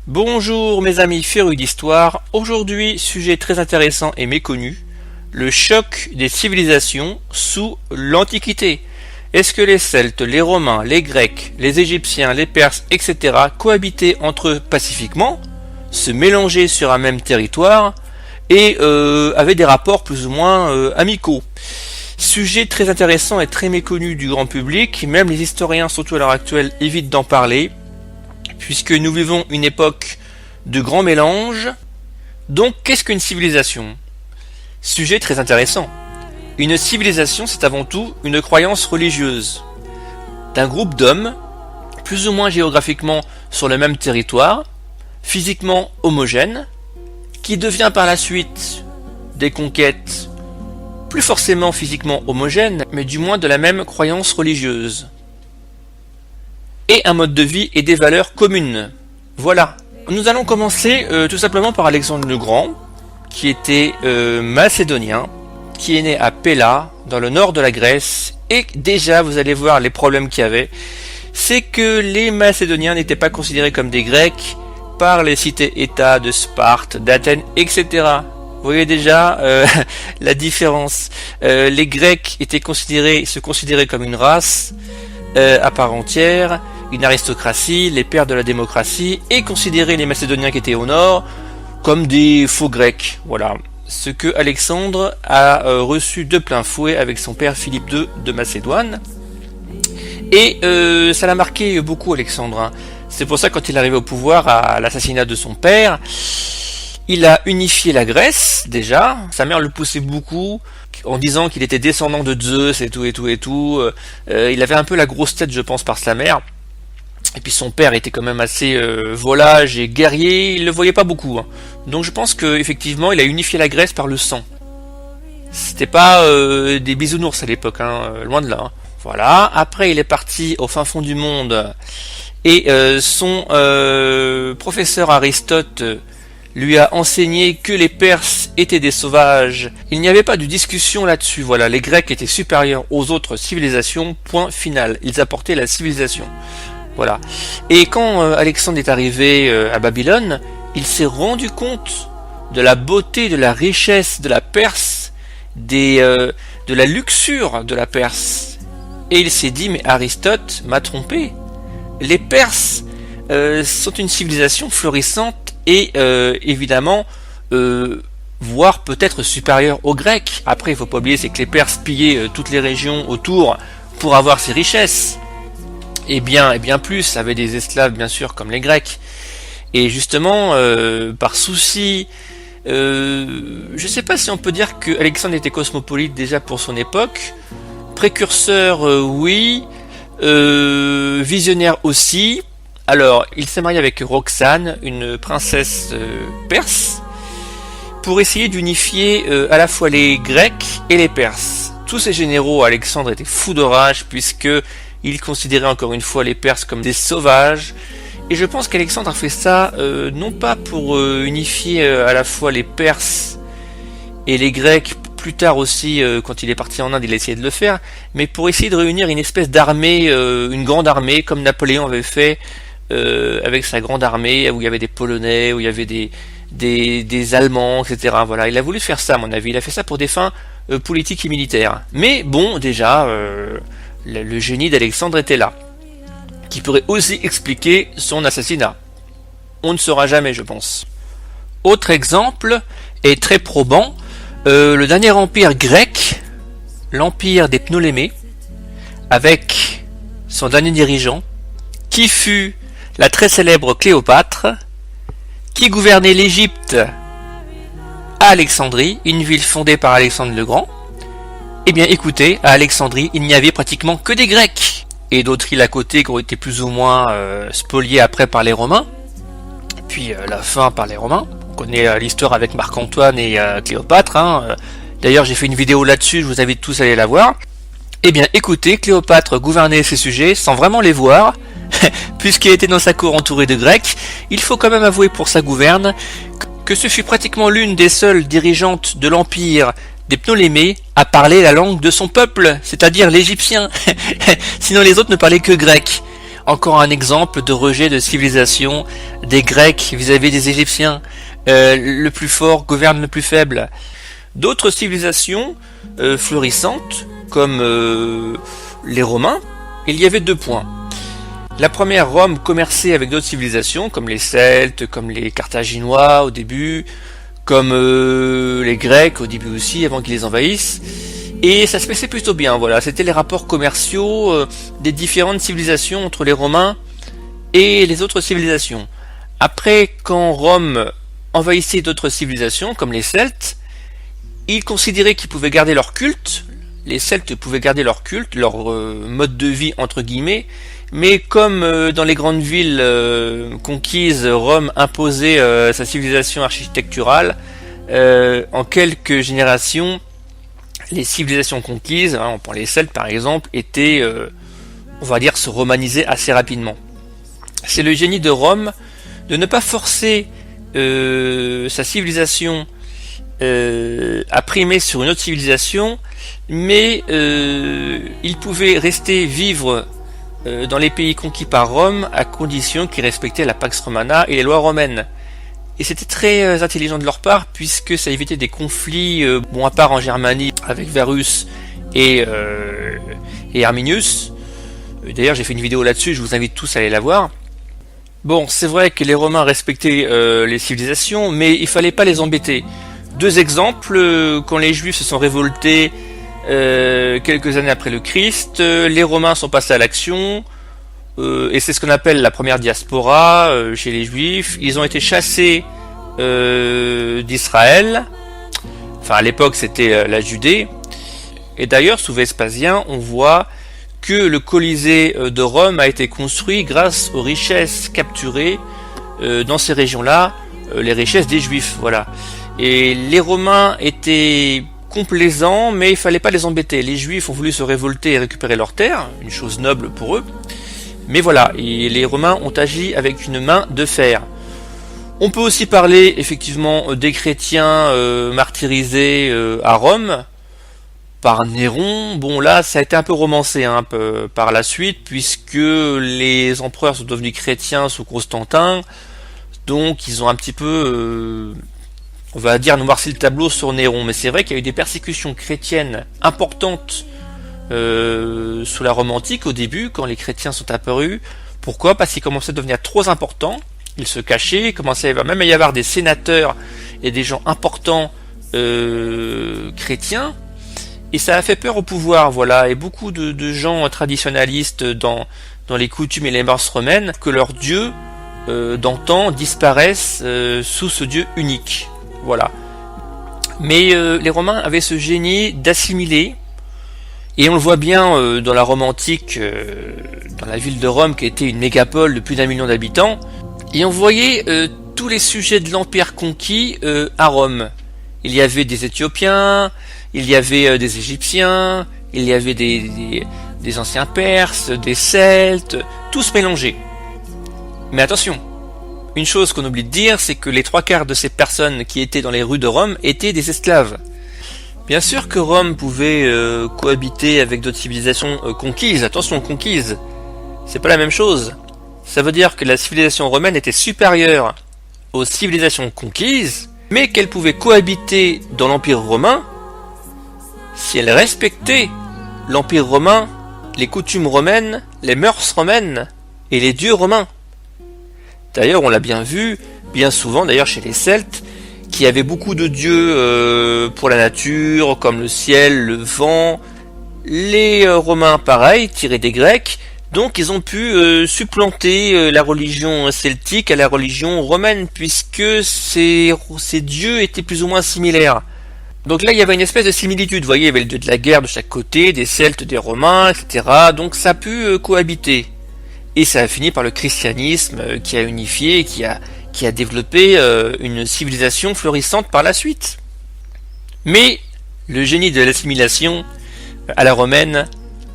Bonjour mes amis férus d'histoire, aujourd'hui sujet très intéressant et méconnu, le choc des civilisations sous l'Antiquité. Est-ce que les Celtes, les Romains, les Grecs, les Égyptiens, les Perses, etc. cohabitaient entre eux pacifiquement, se mélangeaient sur un même territoire et avaient des rapports plus ou moins amicaux? Sujet très intéressant et très méconnu du grand public, même les historiens, surtout à l'heure actuelle, évitent d'en parler, puisque nous vivons une époque de grands mélanges. Donc, qu'est-ce qu'une civilisation? Sujet très intéressant. Une civilisation, c'est avant tout une croyance religieuse d'un groupe d'hommes, plus ou moins géographiquement sur le même territoire, physiquement homogène, qui devient par la suite des conquêtes, plus forcément physiquement homogènes, mais du moins de la même croyance religieuse. Et un mode de vie et des valeurs communes. Voilà. Nous allons commencer tout simplement par Alexandre le Grand, qui était macédonien, qui est né à Péla, dans le nord de la Grèce, et déjà vous allez voir les problèmes qu'il y avait. C'est que les Macédoniens n'étaient pas considérés comme des Grecs par les cités-États de Sparte, d'Athènes, etc. Vous voyez déjà la différence. Les Grecs se considéraient comme une race à part entière, une aristocratie, les pères de la démocratie, et considéraient les Macédoniens qui étaient au nord comme des faux Grecs. Voilà. Ce que Alexandre a reçu de plein fouet avec son père Philippe II de Macédoine. Et ça l'a marqué beaucoup, Alexandre, hein. C'est pour ça, quand il est arrivé au pouvoir à l'assassinat de son père, il a unifié la Grèce, déjà. Sa mère le poussait beaucoup, en disant qu'il était descendant de Zeus et tout. Il avait un peu la grosse tête, je pense, par sa mère. Et puis son père était quand même assez volage et guerrier, il le voyait pas beaucoup, hein. Donc je pense qu'effectivement il a unifié la Grèce par le sang. C'était pas des bisounours à l'époque, hein, loin de là, hein. Voilà. Après il est parti au fin fond du monde, et son professeur Aristote lui a enseigné que les Perses étaient des sauvages. Il n'y avait pas de discussion là-dessus. Voilà, les Grecs étaient supérieurs aux autres civilisations, point final. Ils apportaient la civilisation. Voilà. Et quand Alexandre est arrivé à Babylone, il s'est rendu compte de la beauté, de la richesse de la Perse, de la luxure de la Perse. Et il s'est dit, mais Aristote m'a trompé. Les Perses sont une civilisation florissante et évidemment, voire peut-être supérieure aux Grecs. Après, il faut pas oublier, c'est que les Perses pillaient toutes les régions autour pour avoir ces richesses. Et bien plus, avaient des esclaves bien sûr comme les Grecs. Et justement, par souci, je sais pas si on peut dire que Alexandre était cosmopolite déjà pour son époque, précurseur oui, visionnaire aussi. Alors, il s'est marié avec Roxane, une princesse perse, pour essayer d'unifier à la fois les Grecs et les Perses. Tous ces généraux, Alexandre était fou de rage, puisque il considérait encore une fois les Perses comme des sauvages. Et je pense qu'Alexandre a fait ça non pas pour unifier à la fois les Perses et les Grecs, plus tard aussi quand il est parti en Inde il a essayé de le faire, mais pour essayer de réunir une espèce d'armée, une grande armée comme Napoléon avait fait avec sa grande armée, où il y avait des Polonais, où il y avait des Allemands, etc. Voilà, il a voulu faire ça à mon avis, il a fait ça pour des fins politiques et militaires. Mais bon, déjà, le génie d'Alexandre était là, qui pourrait aussi expliquer son assassinat. On ne saura jamais, je pense. Autre exemple, est très probant, le dernier empire grec, l'empire des Ptolémées, avec son dernier dirigeant, qui fut la très célèbre Cléopâtre, qui gouvernait l'Égypte à Alexandrie, une ville fondée par Alexandre le Grand. Eh bien écoutez, à Alexandrie, il n'y avait pratiquement que des Grecs, et d'autres îles à côté qui ont été plus ou moins spoliées après par les Romains, puis la fin par les Romains. On connaît l'histoire avec Marc-Antoine et Cléopâtre, hein. D'ailleurs j'ai fait une vidéo là-dessus, je vous invite tous à aller la voir. Eh bien écoutez, Cléopâtre gouvernait ces sujets sans vraiment les voir, puisqu'elle était dans sa cour entourée de Grecs. Il faut quand même avouer pour sa gouverne que ce fut pratiquement l'une des seules dirigeantes de l'empire des Ptolémées à parler la langue de son peuple, c'est-à-dire l'égyptien. Sinon les autres ne parlaient que grec. Encore un exemple de rejet de civilisation des Grecs vis-à-vis des Égyptiens. Le plus fort gouverne le plus faible. D'autres civilisations florissantes, comme les Romains, il y avait 2 points. La première, Rome commerçait avec d'autres civilisations, comme les Celtes, comme les Carthaginois au début, comme les Grecs au début aussi, avant qu'ils les envahissent. Et ça se passait plutôt bien, voilà. C'était les rapports commerciaux des différentes civilisations entre les Romains et les autres civilisations. Après, quand Rome envahissait d'autres civilisations, comme les Celtes, ils considéraient qu'ils pouvaient garder leur culte. Les Celtes pouvaient garder leur culte, leur mode de vie entre guillemets, mais comme dans les grandes villes conquises, Rome imposait sa civilisation architecturale, en quelques générations, les civilisations conquises, on prend les Celtes par exemple, étaient, on va dire, se romaniser assez rapidement. C'est le génie de Rome de ne pas forcer sa civilisation à primer sur une autre civilisation, mais il pouvait rester vivre dans les pays conquis par Rome à condition qu'ils respectaient la Pax Romana et les lois romaines. Et c'était très intelligent de leur part puisque ça évitait des conflits, à part en Germanie avec Varus et Arminius. D'ailleurs j'ai fait une vidéo là-dessus, je vous invite tous à aller la voir. Bon, c'est vrai que les Romains respectaient les civilisations, mais il fallait pas les embêter. 2 exemples, quand les Juifs se sont révoltés quelques années après le Christ, les Romains sont passés à l'action, et c'est ce qu'on appelle la première diaspora chez les Juifs. Ils ont été chassés d'Israël, enfin à l'époque c'était la Judée, et d'ailleurs sous Vespasien on voit que le Colisée de Rome a été construit grâce aux richesses capturées dans ces régions-là, les richesses des Juifs, voilà. Et les Romains étaient complaisants, mais il fallait pas les embêter. Les Juifs ont voulu se révolter et récupérer leurs terres, une chose noble pour eux. Mais voilà, et les Romains ont agi avec une main de fer. On peut aussi parler effectivement des chrétiens martyrisés à Rome par Néron. Bon là, ça a été un peu romancé par la suite, puisque les empereurs sont devenus chrétiens sous Constantin, donc ils ont un petit peu... on va dire noirci le tableau sur Néron, mais c'est vrai qu'il y a eu des persécutions chrétiennes importantes sous la Rome antique au début, quand les chrétiens sont apparus. Pourquoi ? Parce qu'ils commençaient à devenir trop importants, ils se cachaient, il commençait même à y avoir des sénateurs et des gens importants chrétiens, et ça a fait peur au pouvoir, voilà, et beaucoup de gens traditionalistes dans les coutumes et les mœurs romaines, que leurs dieux d'antan disparaissent sous ce dieu unique. Voilà. Mais les Romains avaient ce génie d'assimiler, et on le voit bien dans la Rome antique, dans la ville de Rome qui était une mégapole de plus d'1 million d'habitants, et on voyait tous les sujets de l'empire conquis à Rome. Il y avait des Éthiopiens, il y avait des Égyptiens, il y avait des anciens Perses, des Celtes, tous mélangés. Mais attention, une chose qu'on oublie de dire, c'est que les 3/4 de ces personnes qui étaient dans les rues de Rome étaient des esclaves. Bien sûr que Rome pouvait cohabiter avec d'autres civilisations conquises. Attention, conquises, c'est pas la même chose. Ça veut dire que la civilisation romaine était supérieure aux civilisations conquises, mais qu'elle pouvait cohabiter dans l'Empire romain si elle respectait l'Empire romain, les coutumes romaines, les mœurs romaines et les dieux romains. D'ailleurs, on l'a bien vu, bien souvent d'ailleurs chez les Celtes, qui avaient beaucoup de dieux pour la nature, comme le ciel, le vent. Les Romains, pareil, tirés des Grecs, donc ils ont pu supplanter la religion celtique à la religion romaine, puisque ces dieux étaient plus ou moins similaires. Donc là, il y avait une espèce de similitude, vous voyez, il y avait le dieu de la guerre de chaque côté, des Celtes, des Romains, etc. Donc ça a pu cohabiter. Et ça a fini par le christianisme qui a unifié, qui a développé une civilisation florissante par la suite. Mais le génie de l'assimilation à la romaine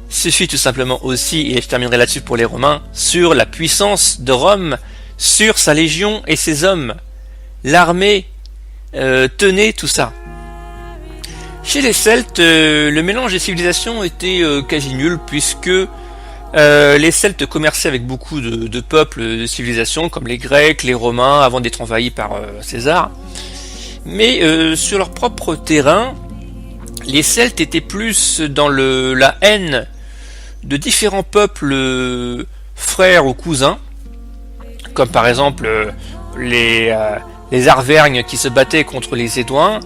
suffit tout simplement aussi, et je terminerai là-dessus pour les Romains, sur la puissance de Rome, sur sa légion et ses hommes. L'armée tenait tout ça. Chez les Celtes, le mélange des civilisations était quasi nul, puisque Les Celtes commerçaient avec beaucoup de peuples, de civilisations, comme les Grecs, les Romains, avant d'être envahis par César. Mais sur leur propre terrain, les Celtes étaient plus dans la haine de différents peuples frères ou cousins, comme par exemple les Arvergnes qui se battaient contre les Édouins,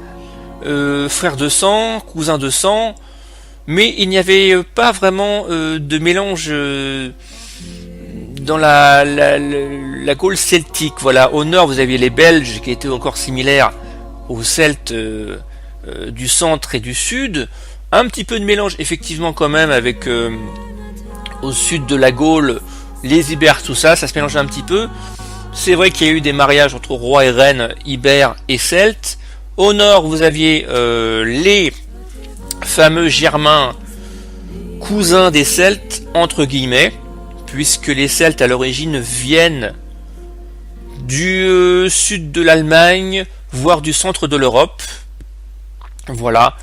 frères de sang, cousins de sang, mais il n'y avait pas vraiment de mélange dans la Gaule celtique. Voilà, au nord vous aviez les Belges qui étaient encore similaires aux Celtes du centre et du sud, un petit peu de mélange effectivement quand même avec au sud de la Gaule, les Ibères, tout ça, ça se mélange un petit peu. C'est vrai qu'il y a eu des mariages entre rois et reines ibères et celtes. Au nord, vous aviez les fameux Germains, cousins des Celtes, entre guillemets, puisque les Celtes à l'origine viennent du sud de l'Allemagne, voire du centre de l'Europe. Voilà.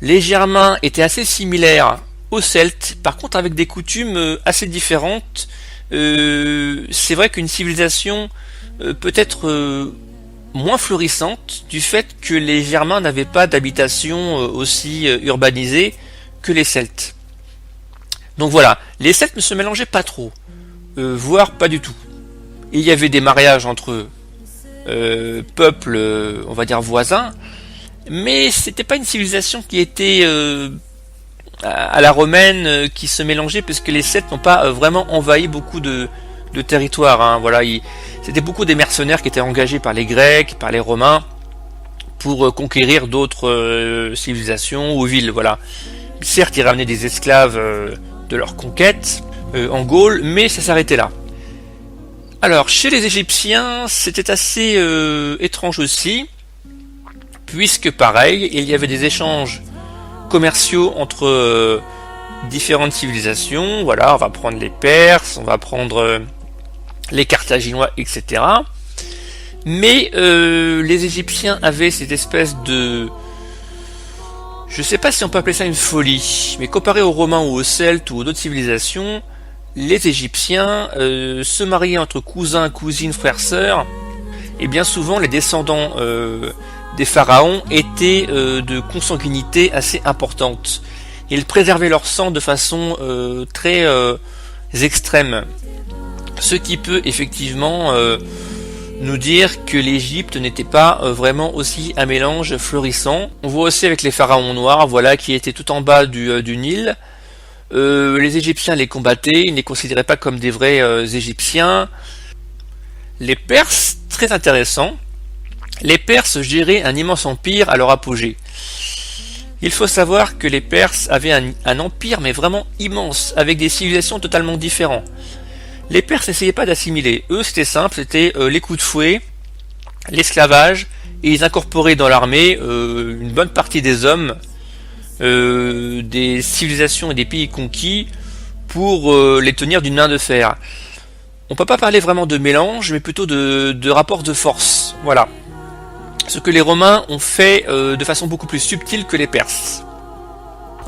Les Germains étaient assez similaires aux Celtes, par contre avec des coutumes assez différentes. C'est vrai qu'une civilisation peut être moins florissante du fait que les Germains n'avaient pas d'habitation aussi urbanisée que les Celtes. Donc voilà, les Celtes ne se mélangeaient pas trop, voire pas du tout. Il y avait des mariages entre peuples, on va dire voisins, mais c'était pas une civilisation qui était à la romaine qui se mélangeait, parce que les Celtes n'ont pas vraiment envahi beaucoup de territoire. Hein. Voilà, c'était beaucoup des mercenaires qui étaient engagés par les Grecs, par les Romains, pour conquérir d'autres civilisations ou villes. Voilà. Certes, ils ramenaient des esclaves de leur conquête en Gaule, mais ça s'arrêtait là. Alors, chez les Égyptiens, c'était assez étrange aussi, puisque pareil, il y avait des échanges commerciaux entre différentes civilisations. Voilà, on va prendre les Perses, on va prendre les Carthaginois, etc. Mais les Égyptiens avaient cette espèce de... Je sais pas si on peut appeler ça une folie, mais comparé aux Romains ou aux Celtes ou aux d'autres civilisations, les Égyptiens se mariaient entre cousins, cousines, frères, sœurs, et bien souvent les descendants des pharaons étaient de consanguinité assez importante. Ils préservaient leur sang de façon très extrême, ce qui peut effectivement nous dire que l'Égypte n'était pas vraiment aussi un mélange florissant. On voit aussi avec les pharaons noirs, voilà, qui étaient tout en bas du Nil. Les Égyptiens les combattaient, ils ne les considéraient pas comme des vrais Égyptiens. Les Perses, très intéressants. Les Perses géraient un immense empire à leur apogée. Il faut savoir que les Perses avaient un empire, mais vraiment immense, avec des civilisations totalement différentes. Les Perses n'essayaient pas d'assimiler. Eux, c'était simple, c'était les coups de fouet, l'esclavage, et ils incorporaient dans l'armée une bonne partie des hommes des civilisations et des pays conquis pour les tenir d'une main de fer. On peut pas parler vraiment de mélange, mais plutôt de rapport de force. Voilà. Ce que les Romains ont fait de façon beaucoup plus subtile que les Perses.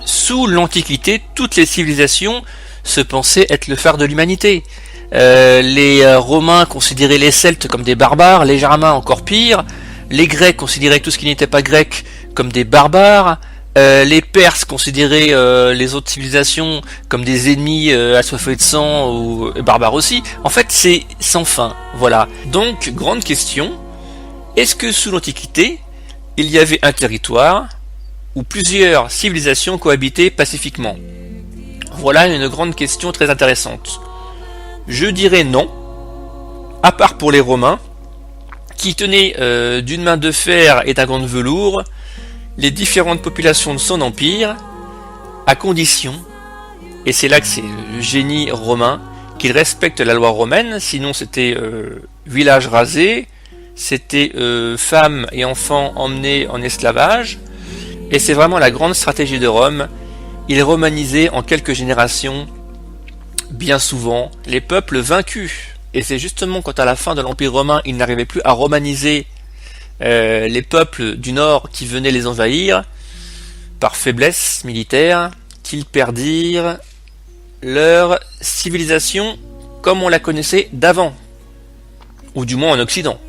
Sous l'Antiquité, toutes les civilisations se pensaient être le phare de l'humanité. Les Romains considéraient les Celtes comme des barbares, les Germains encore pire, les Grecs considéraient tout ce qui n'était pas grec comme des barbares, les Perses considéraient les autres civilisations comme des ennemis assoiffés de sang ou barbares aussi. En fait, c'est sans fin. Voilà. Donc, grande question, est-ce que sous l'Antiquité, il y avait un territoire où plusieurs civilisations cohabitaient pacifiquement? Voilà une grande question très intéressante. Je dirais non, à part pour les Romains, qui tenaient d'une main de fer et d'un gant de velours les différentes populations de son empire, à condition, et c'est là que c'est le génie romain, qu'ils respectent la loi romaine, sinon c'était village rasé, c'était femmes et enfants emmenés en esclavage, et c'est vraiment la grande stratégie de Rome. Ils romanisaient en quelques générations, bien souvent, les peuples vaincus. Et c'est justement quand à la fin de l'Empire romain, ils n'arrivaient plus à romaniser les peuples du nord qui venaient les envahir, par faiblesse militaire, qu'ils perdirent leur civilisation comme on la connaissait d'avant, ou du moins en Occident.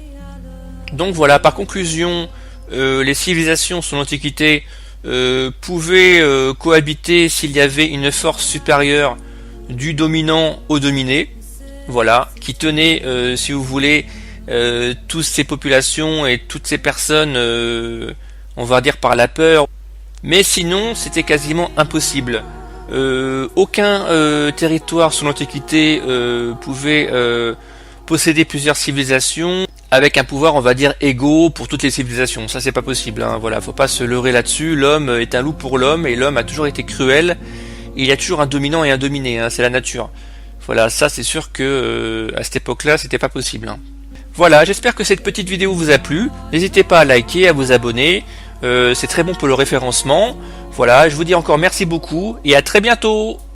Donc voilà, par conclusion, les civilisations sous l'Antiquité pouvaient cohabiter s'il y avait une force supérieure du dominant au dominé, voilà, qui tenait, si vous voulez, toutes ces populations et toutes ces personnes, on va dire par la peur. Mais sinon, c'était quasiment impossible. Aucun territoire sous l'Antiquité pouvait posséder plusieurs civilisations avec un pouvoir, on va dire, égaux pour toutes les civilisations. Ça, c'est pas possible, hein. Voilà, faut pas se leurrer là-dessus. L'homme est un loup pour l'homme, et l'homme a toujours été cruel. Il y a toujours un dominant et un dominé, hein, c'est la nature. Voilà, ça c'est sûr que à cette époque-là, c'était pas possible, hein. Voilà, j'espère que cette petite vidéo vous a plu. N'hésitez pas à liker, à vous abonner. C'est très bon pour le référencement. Voilà, je vous dis encore merci beaucoup et à très bientôt.